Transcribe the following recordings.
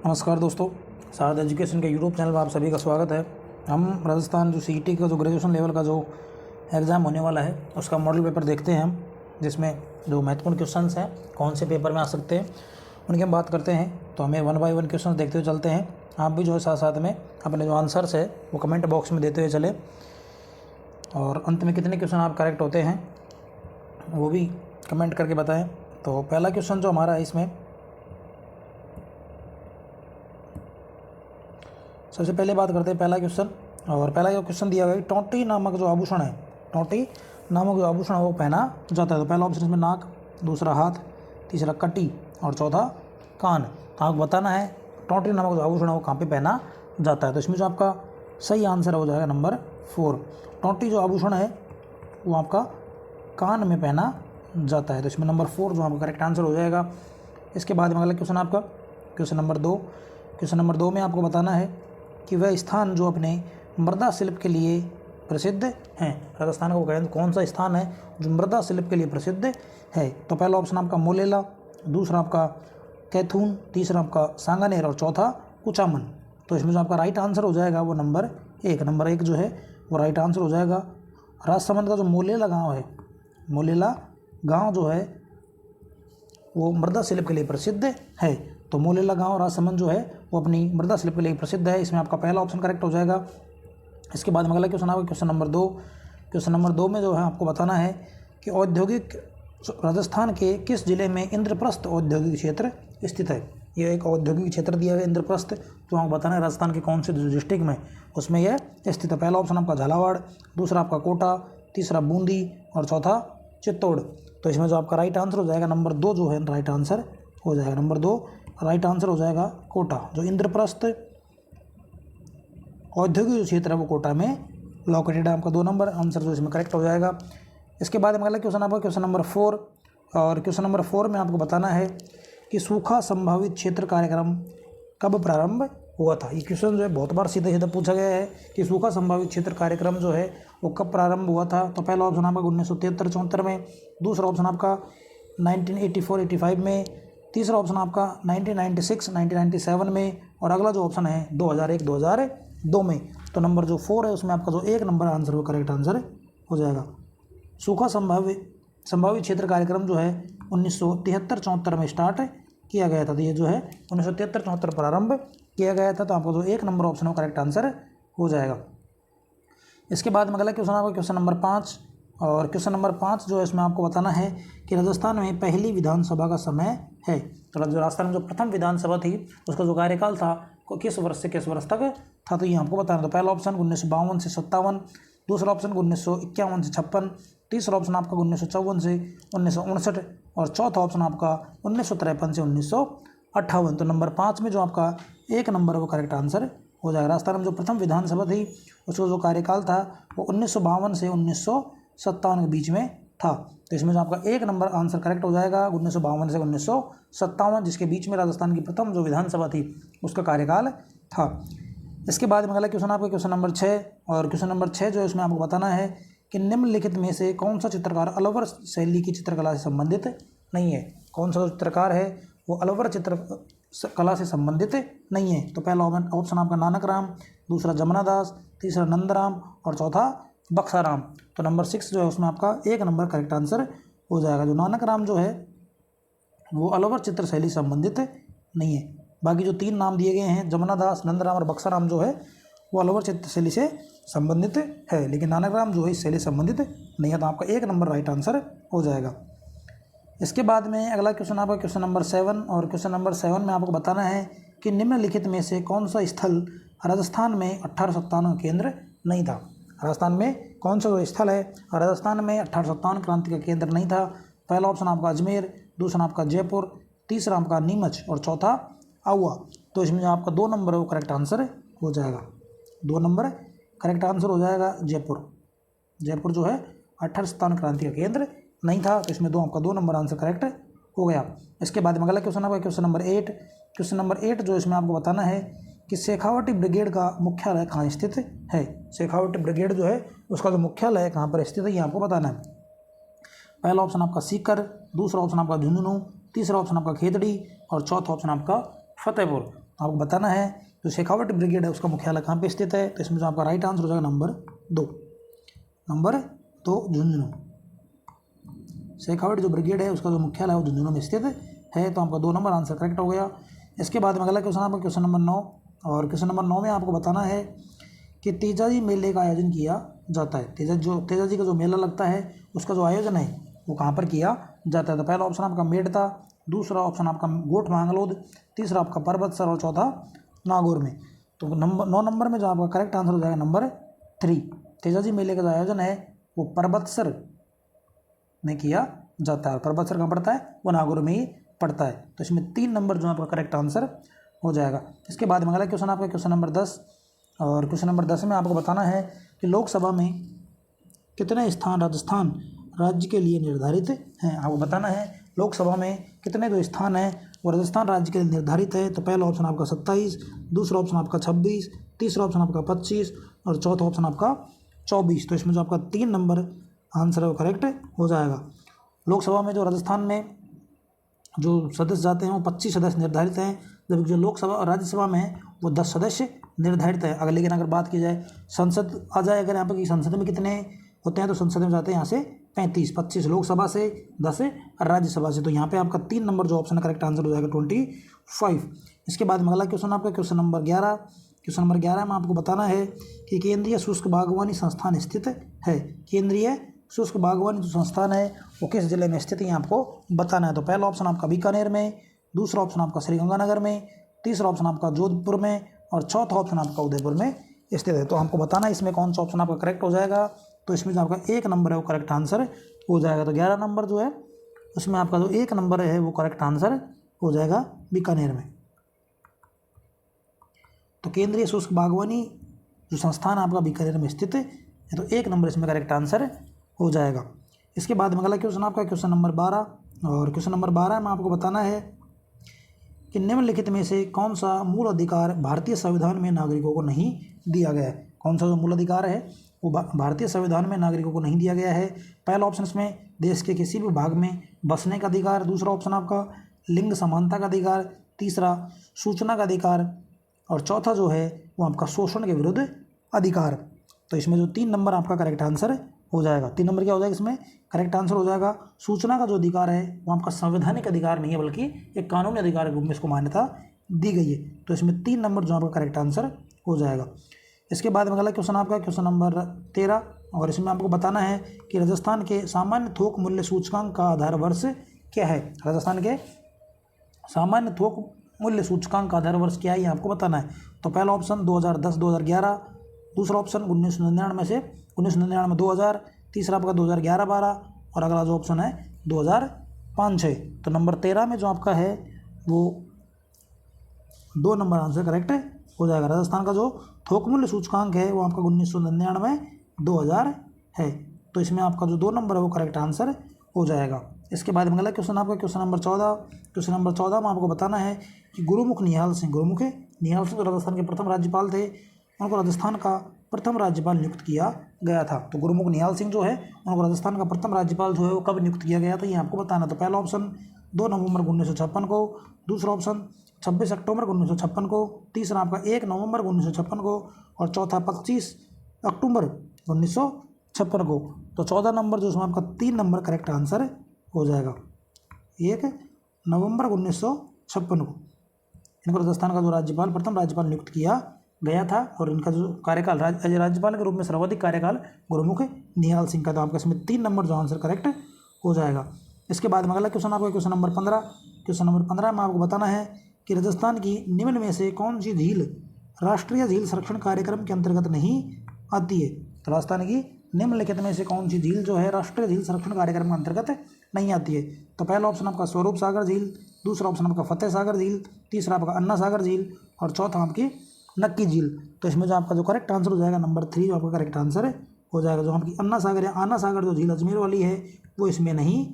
नमस्कार दोस्तों, सारद एजुकेशन के यूट्यूब चैनल में आप सभी का स्वागत है। हम राजस्थान जो सीईटी का जो ग्रेजुएशन लेवल का जो एग्ज़ाम होने वाला है उसका मॉडल पेपर देखते हैं हम, जिसमें जो महत्वपूर्ण क्वेश्चंस हैं कौन से पेपर में आ सकते हैं उनकी हम बात करते हैं। तो हमें 1 बाय 1 क्वेश्चन देखते हुए चलते हैं। आप भी जो है साथ साथ में अपने जो आंसर्स है वो कमेंट बॉक्स में देते हुए चले, और अंत में कितने क्वेश्चन आप करेक्ट होते हैं वो भी कमेंट करके बताएँ। तो पहला क्वेश्चन जो हमारा है इसमें, सबसे पहले बात करते हैं पहला क्वेश्चन। और पहला जो क्वेश्चन दिया गया है, टोंटी नामक जो आभूषण है, टोंटी नामक जो आभूषण है वो पहना जाता है। तो पहला ऑप्शन इसमें नाक, दूसरा हाथ, तीसरा कटी और चौथा कान। तो आपको बताना है टोंटी नामक जो आभूषण है वो कहाँ पे पहना जाता है। तो इसमें जो आपका सही आंसर हो जाएगा नंबर 4। टोंटी जो आभूषण है वो आपका कान में पहना जाता है। तो इसमें नंबर 4 जो आपका करेक्ट आंसर हो जाएगा। इसके बाद में अगला क्वेश्चन आपका क्वेश्चन नंबर 2। क्वेश्चन नंबर 2 में आपको बताना है कि वह स्थान जो अपने मृदा शिल्प के लिए प्रसिद्ध हैं। राजस्थान का वो कहें कौन सा स्थान है जो मृदा शिल्प के लिए प्रसिद्ध है। तो पहला ऑप्शन आपका मोलेला, दूसरा आपका कैथून, तीसरा आपका सांगानेर और चौथा कुचामन। तो इसमें जो आपका राइट आंसर हो जाएगा वो नंबर 1। नंबर 1 जो है वो राइट आंसर हो जाएगा। राजसमंद का जो मोलेला गाँव है, मोलेला गाँव जो है वो मृदा शिल्प के लिए प्रसिद्ध है। तो मोलेला गांव राजसमंद जो है वो अपनी मृदा शिल्प के लिए प्रसिद्ध है। इसमें आपका पहला ऑप्शन करेक्ट हो जाएगा। इसके बाद में अगला क्वेश्चन आएगा क्वेश्चन नंबर 2। क्वेश्चन नंबर 2 में जो है आपको बताना है कि औद्योगिक राजस्थान के किस जिले में इंद्रप्रस्थ औद्योगिक क्षेत्र स्थित है। यह एक औद्योगिक क्षेत्र दिया गया इंद्रप्रस्थ, तो आपको बताना है राजस्थान के कौन से डिस्ट्रिक्ट में उसमें यह स्थित है। पहला ऑप्शन आपका झालावाड़, दूसरा आपका कोटा, तीसरा बूंदी और चौथा चित्तौड़। तो इसमें जो आपका राइट आंसर हो जाएगा नंबर 2 जो है राइट आंसर हो जाएगा। नंबर 2 राइट आंसर हो जाएगा कोटा। जो इंद्रप्रस्थ औद्योगिक क्षेत्र है वो कोटा में लोकेटेड है। आपका 2 नंबर आंसर जो इसमें करेक्ट हो जाएगा। इसके बाद में अगला क्वेश्चन आपका क्वेश्चन नंबर 4। और क्वेश्चन नंबर 4 में आपको बताना है कि सूखा संभावित क्षेत्र कार्यक्रम कब प्रारंभ हुआ था। ये क्वेश्चन जो है बहुत बार सीधे सीधे पूछा गया है कि सूखा संभावित क्षेत्र कार्यक्रम जो है वो कब प्रारंभ हुआ था। तो पहला ऑप्शन आपका 1973-74 में, दूसरा ऑप्शन आपका 1984-85 में, तीसरा ऑप्शन आपका 1996-1997 में, और अगला जो ऑप्शन है 2001-2002 में। तो नंबर जो 4 है उसमें आपका जो 1 नंबर आंसर वो करेक्ट आंसर हो जाएगा। सूखा संभावित क्षेत्र कार्यक्रम जो है 1973-74 में स्टार्ट किया गया था। तो ये जो है 1973-74 प्रारंभ किया गया था। तो आपको जो 1 नंबर ऑप्शन है वो करेक्ट आंसर हो जाएगा। इसके बाद में अगला क्वेश्चन आपका क्वेश्चन नंबर 5। और क्वेश्चन नंबर 5 जो है इसमें आपको बताना है कि राजस्थान में पहली विधानसभा का समय है। तो जो राजस्थान में जो प्रथम विधानसभा थी उसका जो कार्यकाल था वो किस वर्ष से किस वर्ष तक था, तो ये आपको बताना। तो पहला ऑप्शन 1952 से 57, दूसरा ऑप्शन 1951 से 56, तीसरा ऑप्शन आपका 1954 से 1959 और चौथा ऑप्शन आपका 1953 से 1958। तो नंबर 5 में जो आपका 1 नंबर वो करेक्ट आंसर हो जाएगा। राजस्थान में जो प्रथम विधानसभा थी उसका जो कार्यकाल था वो 1952 से 1957 के बीच में था। तो इसमें जो आपका 1 नंबर आंसर करेक्ट हो जाएगा 1952 से 1957, जिसके बीच में राजस्थान की प्रथम जो विधानसभा थी उसका कार्यकाल था। इसके बाद में अगला क्वेश्चन आपका क्वेश्चन नंबर 6। और क्वेश्चन नंबर 6 जो है उसमें आपको बताना है कि निम्नलिखित में से कौन सा चित्रकार अलवर शैली की चित्रकला से संबंधित नहीं है। कौन सा चित्रकार है वो अलवर चित्रकला से संबंधित नहीं है। तो पहला ऑप्शन आपका नानक राम, दूसरा जमुना दास, तीसरा नंदराम और चौथा बक्साराम। तो नंबर 6 जो है उसमें आपका 1 नंबर करेक्ट आंसर हो जाएगा। जो नानक राम जो है वो अलवर चित्र शैली से संबंधित नहीं है। बाकी जो 3 नाम दिए गए हैं जमुना दास, नंदराम और बक्साराम जो है वो अलवर चित्र शैली से संबंधित है, लेकिन नानक राम जो है इस शैली से संबंधित नहीं है। तो आपका 1 नंबर राइट आंसर हो जाएगा। इसके बाद में अगला क्वेश्चन आपका क्वेश्चन नंबर 7। और क्वेश्चन नंबर 7 में आपको बताना है कि निम्नलिखित में से कौन सा स्थल राजस्थान में 1857 का केंद्र नहीं था। राजस्थान में कौन सा जो स्थल है राजस्थान में 1857 क्रांति का केंद्र नहीं था। पहला ऑप्शन आपका अजमेर, दूसरा आपका जयपुर, तीसरा आपका नीमच और चौथा आहुआ। तो इसमें जो आपका 2 नंबर है वो करेक्ट आंसर हो जाएगा। 2 नंबर करेक्ट आंसर हो जाएगा जयपुर। जयपुर जो है 1857 क्रांति का केंद्र नहीं था। तो इसमें आपका 2 नंबर आंसर करेक्ट हो गया। इसके बाद में अगला क्वेश्चन आपका क्वेश्चन नंबर 8। क्वेश्चन नंबर 8 जो इसमें आपको बताना है कि शेखावटी ब्रिगेड का मुख्यालय कहाँ स्थित है। शेखावटी ब्रिगेड जो है उसका जो मुख्यालय कहाँ पर स्थित है ये आपको बताना है। पहला ऑप्शन आपका सीकर, दूसरा ऑप्शन आपका झुंझुनू, तीसरा ऑप्शन आपका खेतड़ी और चौथा ऑप्शन आपका फतेहपुर। तो आपको बताना है जो शेखावट ब्रिगेड है उसका मुख्यालय कहाँ पे स्थित है। तो इसमें जो आपका राइट आंसर हो जाएगा नंबर 2 झुंझुनू। शेखावट जो ब्रिगेड है उसका जो मुख्यालय है वो झुंझुनू में स्थित है। तो आपका 2 नंबर आंसर करेक्ट हो गया। इसके बाद में अगला क्वेश्चन आपका क्वेश्चन नंबर 9, और क्वेश्चन नंबर 9 में आपको बताना है कि तेजाजी मेले का आयोजन किया जाता है। तेजाजी का जो मेला लगता है उसका जो आयोजन है वो कहाँ पर किया जाता है। तो पहला ऑप्शन आपका मेड़ता, दूसरा ऑप्शन आपका गोठ मांगलोद, तीसरा आपका पर्वतसर और चौथा नागौर में। तो 9 नंबर में जो आपका करेक्ट आंसर हो जाएगा नंबर 3। तेजाजी मेले का जो आयोजन है वो पर्वतसर में किया जाता है। पर्वतसर कहाँ पड़ता है, वो नागौर में ही पड़ता है। तो इसमें 3 नंबर जो आपका करेक्ट आंसर हो जाएगा। इसके बाद में अगला क्वेश्चन आपका क्वेश्चन नंबर 10, और क्वेश्चन नंबर 10 में आपको बताना है कि लोकसभा में कितने स्थान राजस्थान राज्य के लिए निर्धारित हैं। आपको बताना है लोकसभा में कितने जो स्थान हैं वो राजस्थान राज्य के लिए निर्धारित है। तो पहला ऑप्शन आपका 27, दूसरा ऑप्शन आपका 26, तीसरा ऑप्शन आपका 25 और चौथा ऑप्शन आपका 24। तो इसमें जो आपका 3 नंबर आंसर है वो करेक्ट हो जाएगा। लोकसभा में जो राजस्थान में जो सदस्य जाते हैं वो 25 सदस्य निर्धारित हैं, जबकि जो लोकसभा और राज्यसभा में है वो 10 सदस्य निर्धारित है। अगर लेकिन अगर बात की जाए संसद आ जाए अगर यहाँ पर कि संसद में कितने होते हैं, तो संसद में जाते हैं यहाँ से 35, 25 लोकसभा से, 10 राज्यसभा से। तो यहाँ पे आपका 3 नंबर जो ऑप्शन करेक्ट आंसर हो जाएगा 25। इसके बाद में अगला क्वेश्चन आपका क्वेश्चन नंबर 11। क्वेश्चन नंबर 11 में आपको बताना है कि केंद्रीय शुष्क बागवानी संस्थान स्थित है। केंद्रीय शुष्क बागवानी जो संस्थान है वो किस जिले में स्थित है आपको बताना है। तो पहला ऑप्शन आपका बीकानेर में, दूसरा ऑप्शन आपका श्रीगंगानगर में, तीसरा ऑप्शन आपका जोधपुर में और चौथा ऑप्शन आपका उदयपुर में स्थित है। तो हमको बताना है इसमें कौन सा ऑप्शन आपका करेक्ट हो जाएगा। तो इसमें जो आपका 1 नंबर है वो करेक्ट आंसर हो जाएगा। तो 11 नंबर जो है उसमें आपका जो 1 नंबर है वो करेक्ट आंसर हो जाएगा बीकानेर में। तो केंद्रीय शुष्क बागवानी जो संस्थान आपका बीकानेर में स्थित है, तो 1 नंबर इसमें करेक्ट आंसर हो जाएगा। इसके बाद में अगला क्वेश्चन आपका क्वेश्चन नंबर 12, और क्वेश्चन नंबर 12 में आपको बताना है कि निम्नलिखित में से कौन सा मूल अधिकार भारतीय संविधान में नागरिकों को नहीं दिया गया है। कौन सा जो मूल अधिकार है वो भारतीय संविधान में नागरिकों को नहीं दिया गया है। पहला ऑप्शन इसमें देश के किसी भी भाग में बसने का अधिकार, दूसरा ऑप्शन आपका लिंग समानता का अधिकार, तीसरा सूचना का अधिकार और चौथा जो है वो आपका शोषण के विरुद्ध अधिकार। तो इसमें जो 3 नंबर आपका करेक्ट आंसर हो जाएगा। 3 नंबर क्या हो जाएगा इसमें करेक्ट आंसर हो जाएगा। सूचना का जो अधिकार है वो आपका संवैधानिक अधिकार नहीं है बल्कि एक कानूनी अधिकार के रूप में इसको मान्यता दी गई है। तो इसमें 3 नंबर जो आपका करेक्ट आंसर हो जाएगा। इसके बाद में अगला क्वेश्चन आपका क्वेश्चन नंबर 13, और इसमें आपको बताना है कि राजस्थान के सामान्य थोक मूल्य सूचकांक का आधार वर्ष क्या है। राजस्थान के सामान्य थोक मूल्य सूचकांक का आधार वर्ष क्या है ये आपको बताना है। तो पहला ऑप्शन 2010-2011, दूसरा ऑप्शन 1999 से 1999 2000, तीसरा आपका 2011-12 और अगला जो ऑप्शन है 2005-6। तो नंबर 13 में जो आपका है वो 2 नंबर आंसर करेक्ट हो जाएगा। राजस्थान का जो थोक मूल्य सूचकांक है वो आपका 1999-2000 है। तो इसमें आपका जो 2 नंबर है वो करेक्ट आंसर हो जाएगा। इसके बाद में अगला क्वेश्चन आपका क्वेश्चन नंबर 14। क्वेश्चन नंबर 14 में आपको बताना है कि गुरुमुख निहाल सिंह जो राजस्थान के प्रथम राज्यपाल थे, उनको राजस्थान का प्रथम राज्यपाल नियुक्त किया गया था। तो गुरुमुख निहाल सिंह जो है उनको राजस्थान का प्रथम राज्यपाल जो है वो कब नियुक्त किया गया था ये आपको बताना। तो पहला ऑप्शन 2 नवंबर 1956 को, दूसरा ऑप्शन 26 अक्टूबर 1956 को, तीसरा आपका 1 नवंबर 1956 को और चौथा 25 अक्टूबर 1956 को। तो 14 नंबर जो उसमें आपका 3 नंबर करेक्ट आंसर हो जाएगा। 1 नवंबर 1956 को इनको राजस्थान का जो राज्यपाल प्रथम राज्यपाल नियुक्त किया गया था, और इनका जो कार्यकाल राज्यपाल के रूप में सर्वाधिक कार्यकाल गुरुमुख निहाल सिंह का। तो आपका इसमें 3 नंबर जो आंसर करेक्ट हो जाएगा। इसके बाद में अगला क्वेश्चन आपका क्वेश्चन नंबर 15। क्वेश्चन नंबर 15 में आपको बताना है कि राजस्थान की निम्न में से कौन सी झील राष्ट्रीय झील संरक्षण कार्यक्रम के अंतर्गत नहीं आती है। तो राजस्थान की निम्नलिखित में से कौन सी झील जो है राष्ट्रीय झील संरक्षण कार्यक्रम के अंतर्गत नहीं आती है। तो पहला ऑप्शन आपका स्वरूप सागर झील, दूसरा ऑप्शन आपका फतेह सागर झील, तीसरा आपका अन्ना सागर झील और चौथा आपकी नक्की झील। तो इसमें जो आपका जो करेक्ट आंसर हो जाएगा नंबर 3 जो आपका करेक्ट आंसर हो जाएगा। जो आपकी अन्ना सागर या आना सागर जो झील अजमेर वाली है वो इसमें नहीं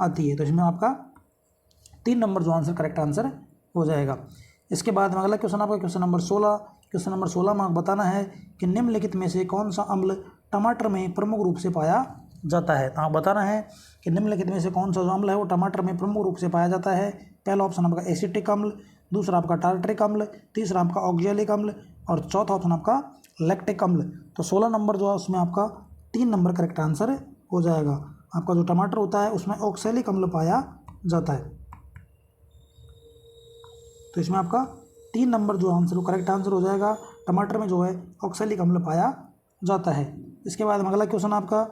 आती है। तो इसमें आपका 3 नंबर जो आंसर करेक्ट आंसर हो जाएगा। इसके बाद में अगला क्वेश्चन आपका क्वेश्चन नंबर 16। क्वेश्चन नंबर 16 में आपको बताना है कि निम्नलिखित में से कौन सा अम्ल टमाटर में प्रमुख रूप से पाया जाता है। तो आप बताना है कि निम्नलिखित में से कौन सा जो अम्ल है वो टमाटर में प्रमुख रूप से पाया जाता है। पहला ऑप्शन आपका एसिटिक अम्ल, दूसरा आपका टार्टरिक अम्ल, तीसरा आपका ऑक्जेलिक अम्ल और चौथा ऑप्शन आपका लैक्टिक अम्ल। तो 16 नंबर जो है उसमें आपका 3 नंबर करेक्ट आंसर हो जाएगा। आपका जो टमाटर होता है उसमें ऑक्सैलिक अम्ल पाया जाता है, तो इसमें आपका 3 नंबर जो आंसर वो करेक्ट आंसर हो जाएगा। टमाटर में जो है ऑक्सैलिक अम्ल पाया जाता है। इसके बाद अगला क्वेश्चन आपका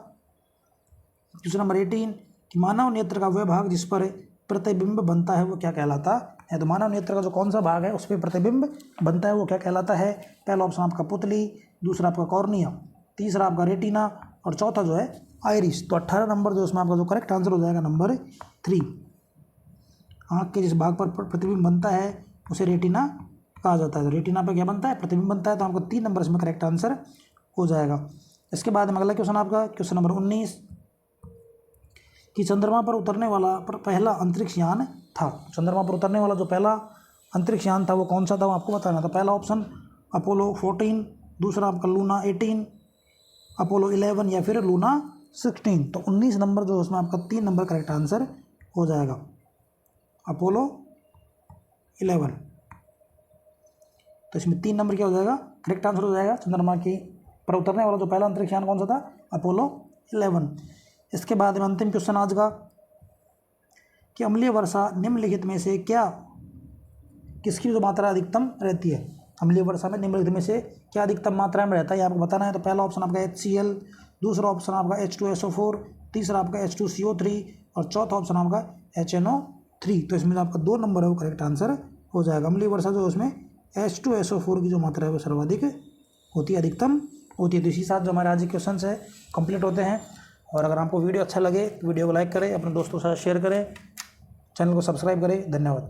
क्वेश्चन नंबर 18 कि मानव नेत्र का वह भाग जिस पर प्रतिबिंब बनता है वो क्या कहलाता है। तो मानव नेत्र का जो कौन सा भाग है उस पर प्रतिबिंब बनता है वो क्या कहलाता है। पहला ऑप्शन आपका पुतली, दूसरा आपका कॉर्निया, तीसरा आपका रेटिना और चौथा जो है आइरिस। तो 18 नंबर जो उसमें आपका जो करेक्ट आंसर हो जाएगा नंबर 3। आँख के जिस भाग पर प्रतिबिंब बनता है उसे रेटिना कहा जाता है। तो रेटिना पर क्या बनता है, प्रतिबिंब बनता है। तो आपको 3 नंबर इसमें करेक्ट आंसर हो जाएगा। इसके बाद में अगला क्वेश्चन आपका क्वेश्चन नंबर 19 कि चंद्रमा पर उतरने वाला पहला अंतरिक्ष यान था। चंद्रमा पर उतरने वाला जो पहला अंतरिक्ष यान था वो कौन सा था वो आपको बताना था। पहला ऑप्शन अपोलो 14, दूसरा आपका लूना 18, अपोलो 11 या फिर लूना 16। तो 19 नंबर जो उसमें आपका 3 नंबर करेक्ट आंसर हो जाएगा, अपोलो 11। तो इसमें 3 नंबर क्या हो जाएगा, करेक्ट आंसर हो जाएगा। चंद्रमा की पर उतरने वाला जो पहला अंतरिक्ष यान कौन सा था, अपोलो 11। इसके बाद में अंतिम क्वेश्चन आज का कि अम्लीय वर्षा निम्नलिखित में से क्या किसकी जो मात्रा अधिकतम रहती है। अम्लीय वर्षा में निम्नलिखित में से क्या अधिकतम मात्रा में रहता है ये आपको बताना है। तो पहला ऑप्शन आपका HCl, दूसरा ऑप्शन आपका H2SO4, तीसरा आपका H2CO3 और चौथा ऑप्शन आपका HNO3। तो इसमें जो आपका 2 नंबर है वो करेक्ट आंसर हो जाएगा। अम्लीय वर्षा जो उसमें H2SO4 की जो मात्रा है वो सर्वाधिक होती है, अधिकतम होती है। तो इसी साथ जो हमारे आज के क्वेश्चन है कंप्लीट होते हैं। और अगर आपको वीडियो अच्छा लगे तो वीडियो को लाइक करें, अपने दोस्तों के साथ शेयर करें, चैनल को सब्सक्राइब करें। धन्यवाद।